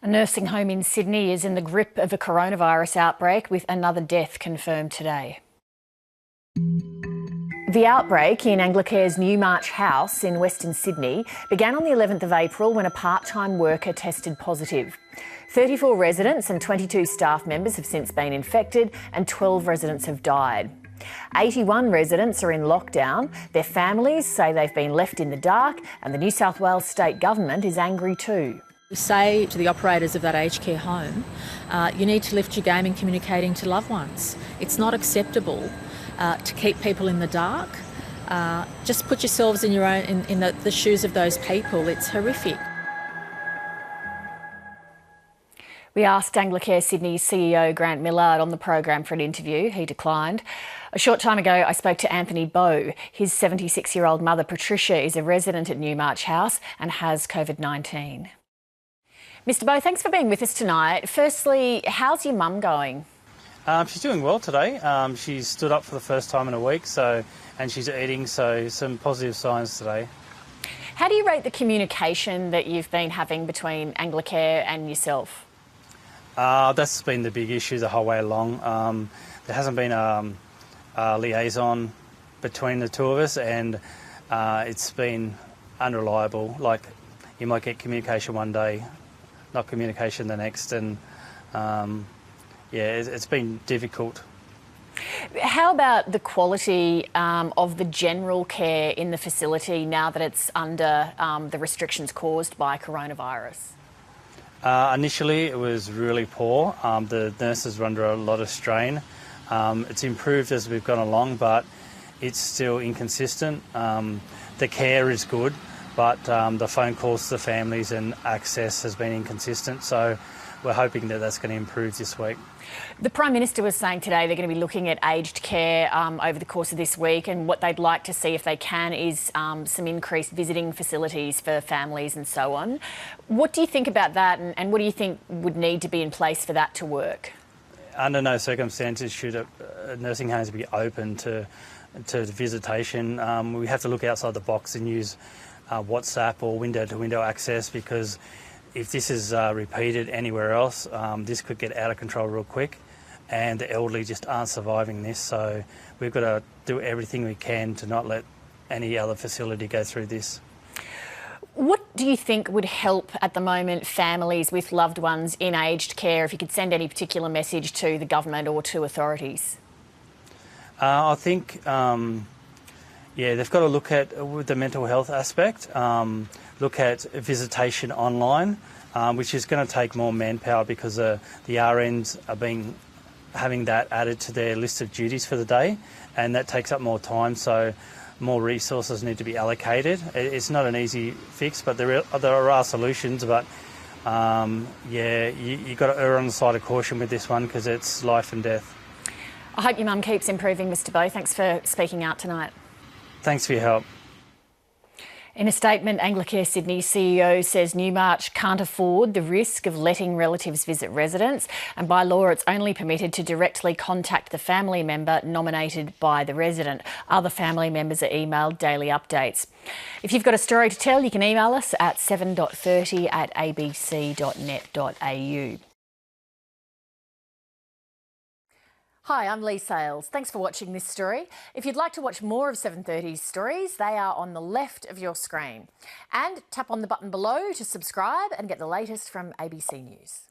A nursing home in Sydney is in the grip of a coronavirus outbreak, with another death confirmed today. The outbreak in Anglicare's Newmarch House in Western Sydney began on the 11th of April when a part-time worker tested positive. 34 residents and 22 staff members have since been infected and 12 residents have died. 81 residents are in lockdown. Their families say they've been left in the dark, and the New South Wales state government is angry too. We say to the operators of that aged care home, you need to lift your game in communicating to loved ones. It's not acceptable to keep people in the dark. Just put yourselves in the shoes of those people. It's horrific. We asked Anglicare Sydney's CEO Grant Millard on the program for an interview. He declined. A short time ago, I spoke to Anthony Bowe. His 76-year-old mother, Patricia, is a resident at Newmarch House and has COVID-19. Mr. Bowe, thanks for being with us tonight. Firstly, how's your mum going? She's doing well today. She's stood up for the first time in a week, and she's eating, so some positive signs today. How do you rate the communication that you've been having between Anglicare and yourself? That's been the big issue the whole way along. There hasn't been a liaison between the two of us, and it's been unreliable. Like, you might get communication one day, not communication the next, and it's been difficult. How about the quality of the general care in the facility now that it's under the restrictions caused by coronavirus? Initially, it was really poor. The nurses were under a lot of strain. It's improved as we've gone along, but it's still inconsistent. The care is good, but the phone calls to the families and access has been inconsistent, so we're hoping that that's going to improve this week. The Prime Minister was saying today they're going to be looking at aged care over the course of this week, and what they'd like to see, if they can, is some increased visiting facilities for families and so on. What do you think about that, and what do you think would need to be in place for that to work? Under no circumstances should nursing homes be open to visitation. We have to look outside the box and use WhatsApp or window-to-window access, because if this is repeated anywhere else, this could get out of control real quick, and the elderly just aren't surviving this. So we've got to do everything we can to not let any other facility go through this. What do you think would help at the moment families with loved ones in aged care, if you could send any particular message to the government or to authorities? I think, they've got to look at the mental health aspect, look at visitation online, which is going to take more manpower, because the RNs are having that added to their list of duties for the day, and that takes up more time, so more resources need to be allocated. It's not an easy fix, but there are solutions, but you've got to err on the side of caution with this one, because it's life and death. I hope your mum keeps improving, Mr. Bowe. Thanks for speaking out tonight. Thanks for your help. In a statement, Anglicare Sydney CEO says Newmarch can't afford the risk of letting relatives visit residents, and by law it's only permitted to directly contact the family member nominated by the resident. Other family members are emailed daily updates. If you've got a story to tell, you can email us at 7.30@abc.net.au. Hi, I'm Lee Sales. Thanks for watching this story. If you'd like to watch more of 7:30's stories, they are on the left of your screen. And tap on the button below to subscribe and get the latest from ABC News.